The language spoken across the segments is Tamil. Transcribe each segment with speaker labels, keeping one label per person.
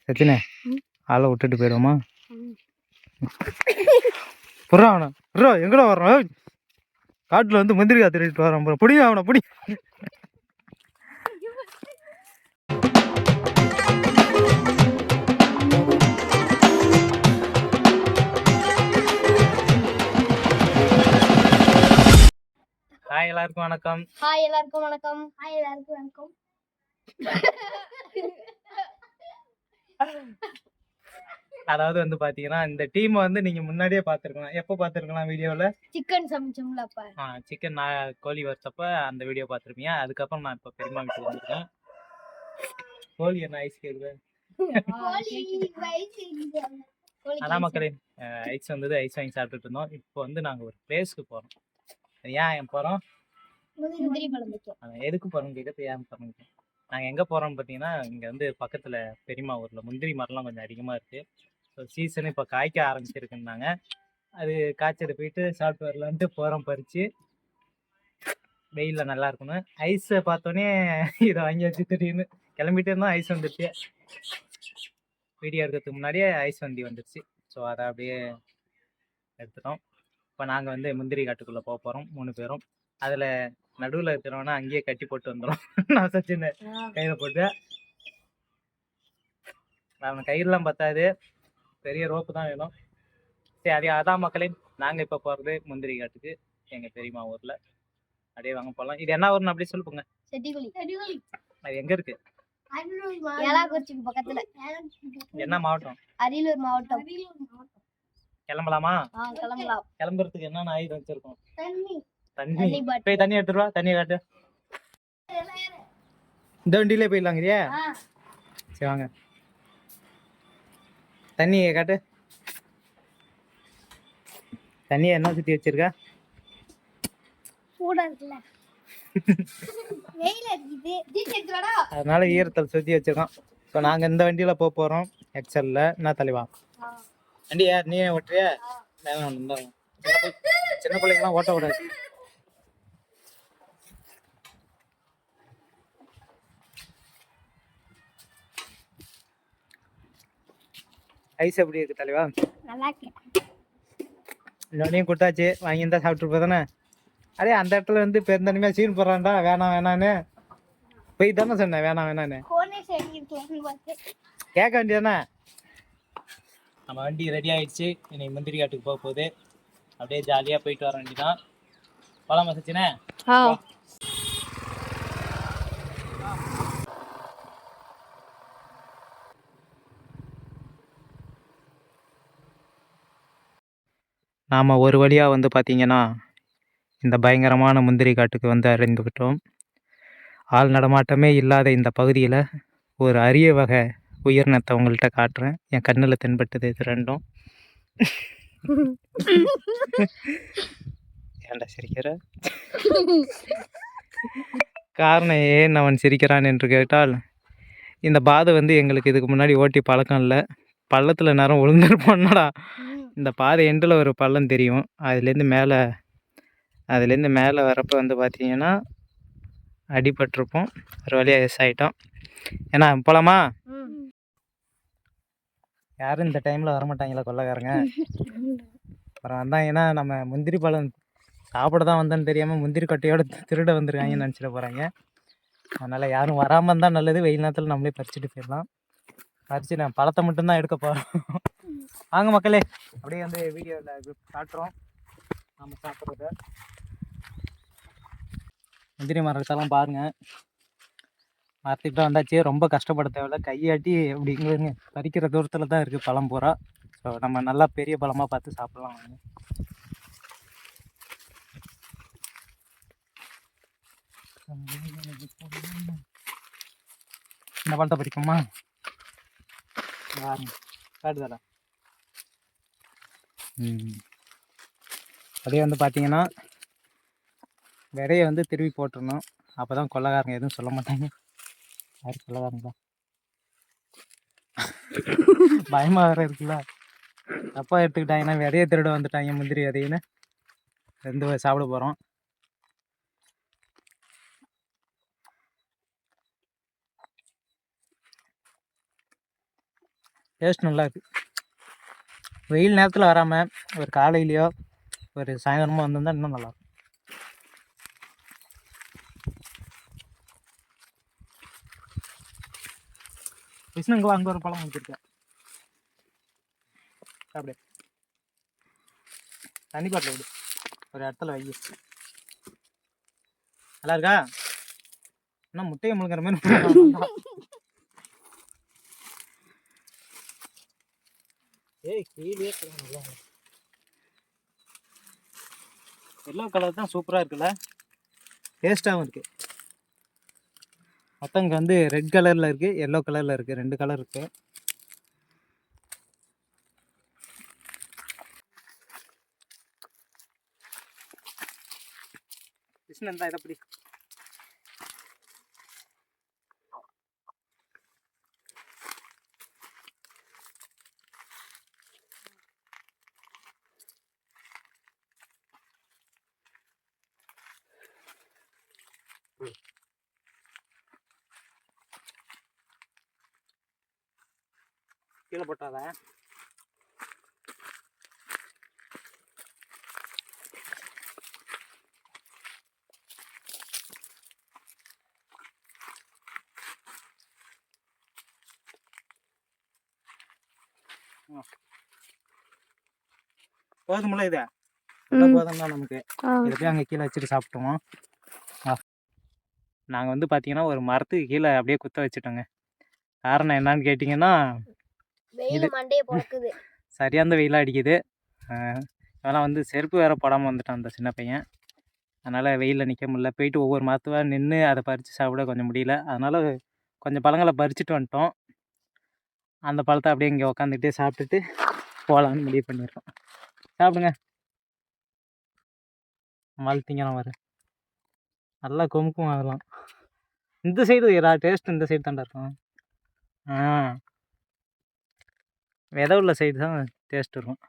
Speaker 1: சச்சினே ஆளை விட்டுட்டு போயிடுவோமா? புறா அவனை புறா எங்கடா வர்றான்? காட்டில் வந்து முந்திரி காத்திட்டு வரான். பிடிங்க அவனை பிடி. ஹாய் எல்லாருக்கும் வணக்கம்.
Speaker 2: ஹாய் எல்லாருக்கும் வணக்கம். ஹாய் எல்லாருக்கும் வணக்கம்.
Speaker 1: அதாவது வந்து பாத்தீங்கன்னா இந்த டீம் வந்து நீங்க முன்னாடியே பாத்துருக்கலாம். எப்போ பாத்துருக்கலாம்? வீடியோல
Speaker 2: சிக்கன் சமைச்சோம்ல அப்ப.
Speaker 1: சிக்கன் கோழி வச்சப்ப அந்த வீடியோ பாத்துருப்பீங்க. அதுக்கப்புறம் நான் இப்ப பெரியமா வீட்டுக்கு வந்திருக்கேன். கோழி என்ன ஐஸ் கேக்குது? அதான் மக்களே, ஐஸ் வந்தது, ஐஸ் வாங்கி சாப்பிட்டுட்டு இருந்தோம். இப்போ வந்து நாங்க ஒரு பிளேஸ்க்கு போறோம். ஏன் போறோம்?
Speaker 2: முந்திரி பழம் வைக்கும்.
Speaker 1: எதுக்கு போறோம் கேட்கறது, ஏன் போறோம்? நாங்க எங்க போறோம்னு பாத்தீங்கன்னா, இங்க வந்து பக்கத்துல பெரியமா ஊர்ல முந்திரி மரம்லாம் கொஞ்சம் அதிகமா இருக்கு. ஸோ சீசன் இப்போ காய்க்க ஆரம்பிச்சிருக்குன்னாங்க. அது காய்ச்சல் போயிட்டு சாப்பிட்டு வரலான்ட்டு போறோம். பறிச்சு வெயில்ல நல்லா இருக்கணும். ஐஸை பார்த்தோன்னே இதை வாங்கி வச்சு திடீர்னு கிளம்பிட்டே இருந்தோம். ஐஸ் வந்துடுச்சு. வீடியோ எடுக்கிறதுக்கு முன்னாடியே ஐஸ் வண்டி வந்துடுச்சு. ஸோ அதை அப்படியே எடுத்துட்டோம். இப்போ நாங்கள் வந்து முந்திரி காட்டுக்குள்ளே போக போகிறோம் 3 பேரும். அதில் நடுவில் இருக்கிறவனா அங்கேயே கட்டி போட்டு வந்துடும். நான் சச்சின் கையில் போட்டு, அவன் கயிறுலாம் பத்தாது, பெரிய ரோப்பு தான் வேணும். சரி அதான் மக்களே, நாங்கள் இப்போ போகிறது முந்திரி காட்டுக்கு எங்கள் பெரியமா ஊரில். அப்படியே வாங்க போகலாம். இது என்ன ஊர்னு அப்படியே சொல்லுங்க. அது எங்கே இருக்கு?
Speaker 2: ஏலாக்குறிச்சிக்கு பக்கத்துல.
Speaker 1: என்ன மாவட்டம்?
Speaker 2: அரியலூர் மாவட்டம்.
Speaker 1: கிளம்பலாமா?
Speaker 2: கிளம்பலாம்.
Speaker 1: கிளம்புறதுக்கு என்னென்ன ஆயுதம் வச்சிருக்கோம்?
Speaker 2: தண்ணி.
Speaker 1: போய் தண்ணி எடுத்துருவா. தண்ணியை காட்டு. இந்த வண்டியிலே போயிடலாங்கிறியா? சரி வாங்க. தண்ணியை காட்டு. தண்ணியை என்ன சுற்றி வச்சிருக்க? அதனால ஈரத்தில் சுற்றி வச்சிருக்கோம். இப்போ நாங்கள் இந்த வண்டியில் போக போகிறோம். எக்ஸல்ல. என்ன தலைவா வண்டி? யார் நீ ஓட்டுறியா? சின்ன பிள்ளைங்களாம் ஓட்ட கூடாது. ஐஸ் எப்படி இருக்கு தலைவா? இன்னொன்னையும் கொடுத்தாச்சு, வாங்கியிருந்தா சாப்பிட்டு போதானே. அதே அந்த இடத்துல வந்து பெருந்தனிமையாக சீன் போடுறான்டா. வேணாம் வேணான்னு போய் தானே சொன்னேன். வேணாம் வேணான்னு கேட்க வேண்டியதானே. நம்ம வண்டி ரெடி ஆயிடுச்சு. இன்னைக்கு முந்திரி காட்டுக்கு போக போகுது. அப்படியே ஜாலியாக போயிட்டு வர வேண்டிதான். போலாமா சச்சினே? நாம் ஒரு வழியாக வந்து பார்த்திங்கன்னா இந்த பயங்கரமான முந்திரி காட்டுக்கு வந்து அறிந்துவிட்டோம். ஆள் நடமாட்டமே இல்லாத இந்த பகுதியில் ஒரு அரிய வகை உயிரினத்தை உங்கள்கிட்ட காட்டுறேன். என் கண்ணில் தென்பட்டது இது ரெண்டும். ஏன்டா சிரிக்கிற? காரணம் ஏன் அவன் சிரிக்கிறான் என்று கேட்டால், இந்த பாதை வந்து எங்களுக்கு இதுக்கு முன்னாடி ஓட்டி பழக்கம் இல்லை. பள்ளத்தில் நேரம் விழுந்துருப்போம்னடா. இந்த பாதை எண்டில் ஒரு பள்ளம் தெரியும். அதுலேருந்து மேலே வரப்போ வந்து பார்த்திங்கன்னா அடிபட்டிருப்போம். ஒரு வழியாக எஸ் ஆகிட்டோம். ஏன்னா போகலாமா? யாரும் இந்த டைமில் வரமாட்டாங்களா கொள்ளைக்காரங்க? அப்புறம் வந்தாங்கன்னா நம்ம முந்திரி பழம் சாப்பிட தான் வந்தேன்னு தெரியாமல் முந்திரி கொட்டையோடு திருட வந்துருக்காங்கன்னு நினச்சிட போகிறாங்க. அதனால் யாரும் வராமல் இருந்தால் நல்லது. வெயில் நேரத்தில் நம்மளே பறிச்சுட்டு போயிடலாம். பறித்து நான் பழத்தை மட்டும்தான் எடுக்க போகிறோம். வாங்க மக்களே, அப்படியே வந்து வீடியோவில் காட்டுறோம் நம்ம சாப்பிட்றத. முந்திரி மரத்தெல்லாம் பாருங்கள். மரத்துக்கிட்ட வந்தாச்சு. ரொம்ப கஷ்டப்பட தேவையில்ல. கையாட்டி அப்படிங்கிறங்க பறிக்கிற தூரத்தில் தான் இருக்குது பழம் பூரா. ஸோ நம்ம நல்லா பெரிய பழமாக பார்த்து சாப்பிட்லாம். வாங்க. இந்த பழத்தை பறிக்குமா? காட்டுதல. அதே வந்து பார்த்தீங்கன்னா விதையை வந்து திருப்பி போட்டுடணும். அப்போ தான் கொள்ளைக்காரங்க எதுவும் சொல்ல மாட்டாங்க. யார் கொள்ளைக்காரங்களா? பயமாக வேறு இருக்குல்ல. தப்பாக எடுத்துக்கிட்டாங்கன்னா விதையை திருட வந்துட்டாங்க. முந்திரி விதையின்னு சாப்பிட போகிறோம். டேஸ்ட் நல்லா இருக்குது. வெயில் நேரத்தில் வராமல் ஒரு காலையிலையோ ஒரு சாயந்தரமாக வந்திருந்தால் இன்னும் நல்லாயிருக்கும். விஷ்ணுங்க அங்கே ஒரு பழம் வச்சுருக்கேன். அப்படியே தண்ணி பாட்டில் விடு, ஒரு இடத்துல வை. நல்லா இருக்கா? என்ன முட்டையை முழுங்கிற மாதிரி. ஏய் கீழே நல்லா எல்லோ கலர் தான் சூப்பராக இருக்குல்ல, டேஸ்ட்டாகவும் இருக்குது. மொத்தம் இங்கே வந்து ரெட் கலரில் இருக்குது, எல்லோ கலரில் இருக்குது, 2 கலர் இருக்குது. கிருஷ்ணன் தான் இதை எப்படி கீழே போட்டாத. போதுமில்ல இது போதும் தான் நமக்கு. இதை போய் அங்கே கீழே வச்சுட்டு சாப்பிட்டோம். நாங்கள் வந்து பார்த்தீங்கன்னா ஒரு மரத்துக்கு கீழே அப்படியே குத்த வச்சுட்டோங்க. காரணம் என்னன்னு கேட்டிங்கன்னா, சரியான வெயிலாக அடிக்குது. அதெல்லாம் வந்து செருப்பு வேறு போடாமல் வந்துட்டான் அந்த சின்ன பையன். அதனால் வெயிலில் நிற்க முடியல. போயிட்டு ஒவ்வொரு மரத்துவாக நின்று அதை பறித்து சாப்பிட கொஞ்சம் முடியல. அதனால் கொஞ்சம் பழங்களை பறிச்சுட்டு வந்துட்டோம். அந்த பழத்தை அப்படியே இங்கே உக்காந்துக்கிட்டே சாப்பிட்டுட்டு போகலான்னு முடிவு பண்ணியிருக்கோம். சாப்பிடுங்க. மல்த்திங்கலாம் வர நல்லா கொமுக்கும் ஆகலாம். இந்த சைடு டேஸ்ட் இந்த சைடு தாண்டா இருக்கும். விதை உள்ள சைடு தான் டேஸ்ட் இருக்கும்.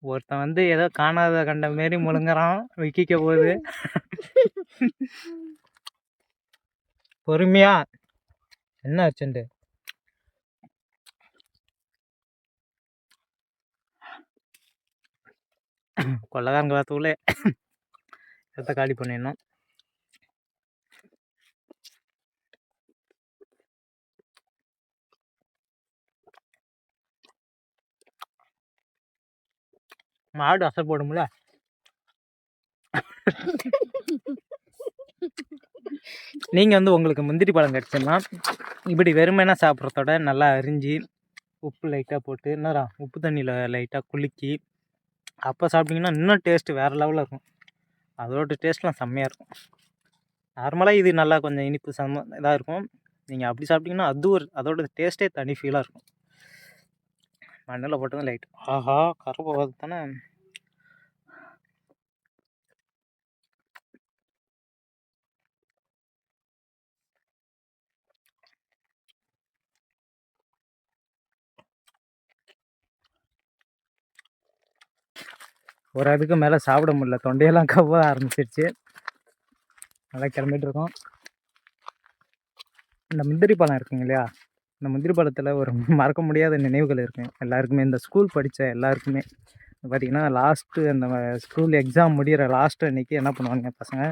Speaker 1: ஒருத்தன் வந்து ஏதோ காணாத கண்ட மாரி முழுங்குறான், விக்கிக்க போகுது. பொறுமையா என்ன ஆச்சுண்டு கொள்ளக்காரங்கள இடத்த காலி பண்ணிடணும். மாடு அசை போடும்ல. நீங்கள் வந்து உங்களுக்கு முந்திரி பழம் கிடச்சுன்னா இப்படி வெறுமைனா சாப்பிட்றதோட நல்லா அரிஞ்சு உப்பு லைட்டாக போட்டு என்னடா உப்பு தண்ணியில் லைட்டாக குலுக்கி அப்போ சாப்பிட்டிங்கன்னா இன்னும் டேஸ்ட்டு வேறு லெவலில் இருக்கும். அதோட டேஸ்ட்லாம் செம்மையாக இருக்கும். நார்மலாக இது நல்லா கொஞ்சம் இனிப்பு இதாக இருக்கும். நீங்கள் அப்படி சாப்பிட்டிங்கன்னா அதோட டேஸ்ட்டே தனி ஃபீலாக இருக்கும். மண்ணில் போட்டதும் லைட் ஆஹா கரை போகாது தானே. ஒரு அதுக்கு மேலே சாப்பிட முடியல, தொண்டையெல்லாம் கவ்வ ஆரம்பிச்சிருச்சு. நல்லா கிளம்பிட்டு இருக்கோம். இந்த முந்திரி பழம் இருக்குங்க இல்லையா, இந்த முந்திரி பழத்தில் ஒரு மறக்க முடியாத நினைவுகள் இருக்குங்க எல்லாருக்குமே. இந்த ஸ்கூல் படித்த எல்லாருக்குமே பார்த்திங்கன்னா லாஸ்ட்டு அந்த ஸ்கூல் எக்ஸாம் முடிகிற லாஸ்ட்டு அன்றைக்கி என்ன பண்ணுவாங்க பசங்க,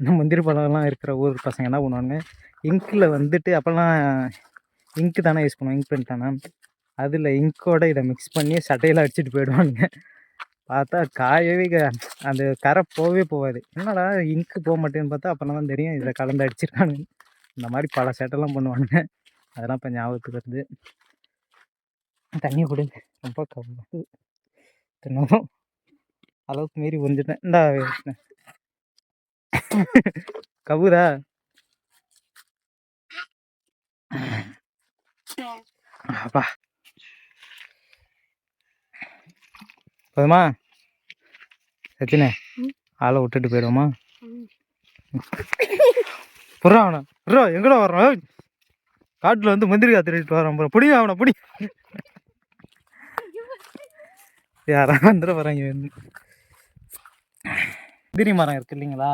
Speaker 1: இந்த முந்திரி பழம்லாம் இருக்கிற ஊர் பசங்க என்ன பண்ணுவாங்க, இங்கில் வந்துட்டு அப்போல்லாம் இங்க்கு தானே யூஸ் பண்ணுவோம், இங்க் பென் தானே, அதில் இங்கோட இதை மிக்ஸ் பண்ணி சட்டையில் அடிச்சுட்டு போயிடுவாங்க. பார்த்தா காயவே அந்த கரை போகவே போகாது. என்னடா இங்க்கு போக மாட்டேன்னு பார்த்தா அப்போனா தான் தெரியும் இதில் கலந்து அடிச்சிருக்காங்க. இந்த மாதிரி பல சேட்டெல்லாம் பண்ணுவாங்க. அதெல்லாம் இப்போ ஞாபகத்துக்கு வருது. தண்ணியை கொடுங்க, ரொம்ப கவுது தின்னதும் அளவுக்கு மீறி புரிஞ்சுட்டேன். இந்தா கவுதா அப்பா போதுமா சச்சினே, ஆளை விட்டுட்டு போயிடுவோமா? புறா அவனை புறா எங்கடா வர்றான், காட்டில் வந்து முந்திரி காத்துட்டு வரான், பிடி அவனை பிடி. யாரா வந்துட வராங்க வந்து முந்திரி மரம் இருக்கு இல்லைங்களா,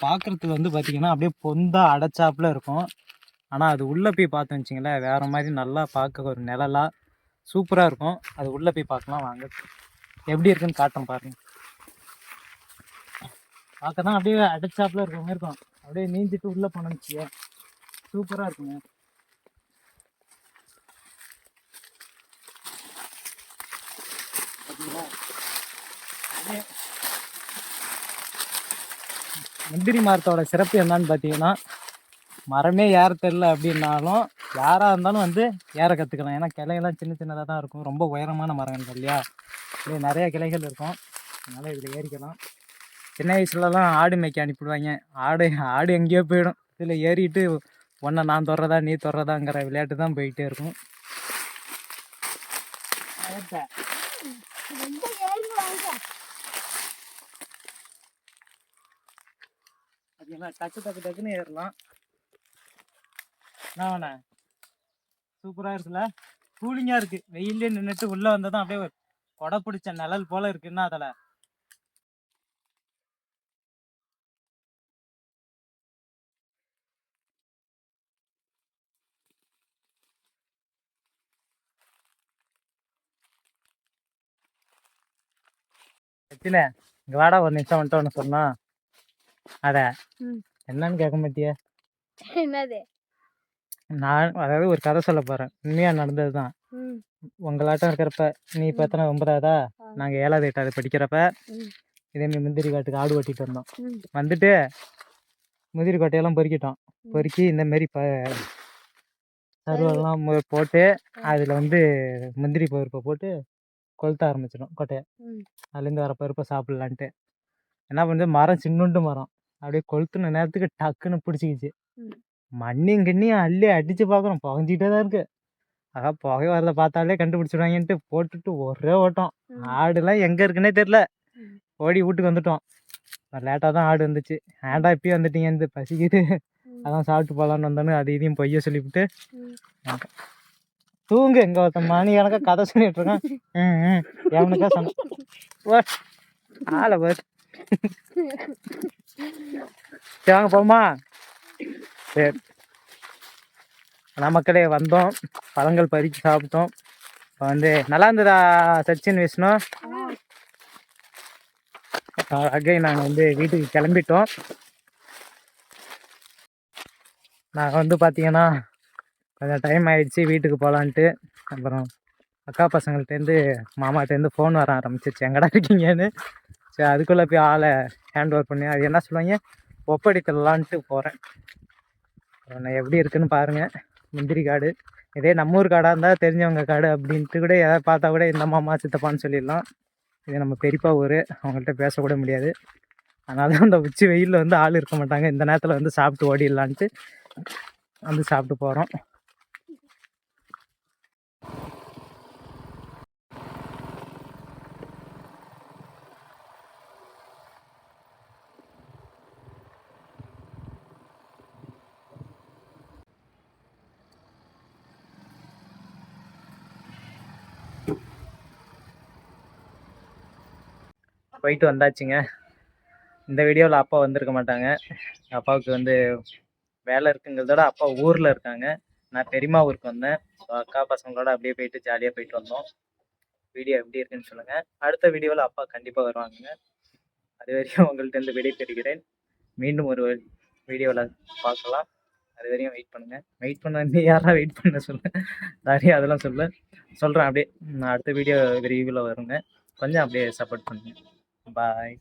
Speaker 1: பார்க்குறதுக்கு வந்து பார்த்தீங்கன்னா அப்படியே பொந்தா அடைச்சாப்புல இருக்கும். ஆனால் அது உள்ளே போய் பார்த்தோன்னு வச்சிங்களேன், வேறு மாதிரி நல்லா பார்க்க ஒரு நிழலாக சூப்பராக இருக்கும். அது உள்ளே போய் பார்க்கலாம் வாங்க, எப்படி இருக்குன்னு காட்டுறேன் பாருங்க. பார்க்க தான் அப்படியே அடைச்சாப்புல இருக்கிற மாதிரி இருக்கும். அப்படியே நீஞ்சிட்டு உள்ளே போனோம்னு சூப்பராக இருக்குங்க. முந்திரி மரத்தோட சிறப்பு என்னன்னு பார்த்தீங்கன்னா, மரமே ஏற தெரில அப்படின்னாலும் யாராக இருந்தாலும் வந்து ஏற கற்றுக்கலாம். ஏன்னா கிளையெல்லாம் சின்ன சின்னதாக தான் இருக்கும். ரொம்ப உயரமான மரங்கள் இல்லையா, இது நிறையா கிளைகள் இருக்கும். அதனால் இதில் ஏறிக்கலாம். சின்ன வயசுலலாம் ஆடு மேய்க்க அனுப்பிடுவாங்க. ஆடு எங்கேயோ போயிடும். இதில் ஏறிட்டு ஒன்றை நான் தொடுறதா நீ தொடுறதாங்கிற விளையாட்டு தான் போயிட்டே இருக்கும். பார்த்தீங்களா, டக்குன்னு ஏறலாம். என்ன சூப்பராக இருக்குல்ல, கூலிங்காக இருக்குது. வெயிலே நின்றுட்டு உள்ளே வந்தால் தான் அப்படியே கொடை பிடிச்ச நிழல் போல் இருக்குன்னா அதில் வச்சுல இங்கே வாடா ஒரு நிமிஷம் வந்துட்டு ஒன்று சொன்னா அத என்னன்னு கேட்க மாட்டிய.
Speaker 2: என்னது?
Speaker 1: நான் அதாவது ஒரு கதை சொல்ல போகிறேன், உண்மையாக நடந்தது தான். உங்களாட்டம் இருக்கிறப்ப நீ இப்போ எத்தனை 9ஆவதா, நாங்கள் 7ஆவது 8ஆவது படிக்கிறப்ப இதேமாரி முந்திரி காட்டுக்கு ஆடு ஓட்டிகிட்டு வந்தோம். வந்துட்டு முந்திரி கொட்டையெல்லாம் பொறுக்கிட்டோம். பொறுக்கி இந்தமாரி சருவெல்லாம் போட்டு அதில் வந்து முந்திரி பருப்பை போட்டு கொளுத்த ஆரம்பிச்சிடும் கொட்டையை. அதுலேருந்து வர பருப்பை சாப்பிட்லான்ட்டு என்ன பண்ணுது, மரம் சின்னுண்டு மரம் அப்படியே கொளுத்துன நேரத்துக்கு டக்குன்னு பிடிச்சிக்கிச்சு. மண்ணையும் கிண்ணியும் அள்ளி அடித்து பார்க்குறோம், புகஞ்சிக்கிட்டே தான் இருக்குது. ஆகா புகை வரத பார்த்தாலே கண்டுபிடிச்சிடுவாங்கன்ட்டு போட்டுட்டு ஒரே ஓட்டம். ஆடுலாம் எங்கே இருக்குன்னே தெரில, ஓடி வீட்டுக்கு வந்துட்டோம். லேட்டாக தான் ஆடு வந்துச்சு. ஏன்டா இப்பயும் வந்துட்டீங்க, பசிக்குது அதான் சாப்பிட்டு போகலான்னு வந்தோன்னு அது இதையும் பொய்ய சொல்லிவிட்டு தூங்கு. எங்கே ஒருத்தன் மணி கணக்கா கதை சொல்லிட்டு இருக்கான். எவனுக்கா சொன்ன ஆளை பாரு. சரி வாங்க போமா. சரி மக்களே வந்தோம், பழங்கள் பறித்து சாப்பிட்டோம். இப்போ வந்து நல்லா இருந்ததா சச்சின் விஷ்ணு? நாங்கள் வந்து வீட்டுக்கு கிளம்பிட்டோம். நாங்கள் வந்து பார்த்தீங்கன்னா கொஞ்சம் டைம் ஆகிடுச்சு வீட்டுக்கு போகலான்ட்டு. அப்புறம் அக்கா பசங்கள்டேருந்து மாமாட்டேருந்து ஃபோன் வர ஆரம்பிச்சிருச்சு, எங்கடா இருக்கீங்கன்னு. சரி அதுக்குள்ளே போய் ஆளை ஹேண்ட் ஓவர் பண்ணி அது என்ன சொல்லுவாங்க ஒப்படைத்தலான்ட்டு போகிறேன். நான் எப்படி இருக்குன்னு பாருங்கள். முந்திரி காடு இதே நம்ம ஊர் காடாக இருந்தால் தெரிஞ்சவங்க காடு அப்படின்ட்டு கூட எதாவது பார்த்தா கூட இந்த மாமா சித்தப்பான்னு சொல்லிடலாம். இது நம்ம பெரியப்பா ஊர், அவங்கள்ட்ட பேசக்கூட முடியாது. அதனால தான் அந்த உச்சி வெயிலில் வந்து ஆள் இருக்க மாட்டாங்க. இந்த நேரத்தில் வந்து சாப்பிட்டு ஓடிடலான்ட்டு வந்து சாப்பிட்டு போகிறோம். போயிட்டு வந்தாச்சுங்க. இந்த வீடியோவில் அப்பா வந்திருக்க மாட்டாங்க. அப்பாவுக்கு வந்து வேலை இருக்குங்கிறதோட அப்பா ஊரில் இருக்காங்க. நான் பெரியம்மா ஊருக்கு வந்தேன். ஸோ அக்கா பசங்களோட அப்படியே போயிட்டு ஜாலியாக போயிட்டு வந்தோம். வீடியோ எப்படி இருக்குன்னு சொல்லுங்கள். அடுத்த வீடியோவில் அப்பா கண்டிப்பாக வருவாங்க. அது வரையும் உங்கள்கிட்ட இருந்து விடை பெறுகிறேன். மீண்டும் ஒரு வீடியோவில் பார்க்கலாம். அது வரையும் வெயிட் பண்ணுங்கள். வெயிட் பண்ண நீ யாரெல்லாம் வெயிட் பண்ண சொல்லுங்கள். நிறைய அதெல்லாம் சொல்கிறேன். அப்படியே நான் அடுத்த வீடியோ ரிவ்யூவில் வருங்க. கொஞ்சம் அப்படியே சப்போர்ட் பண்ணுங்கள். பாய்.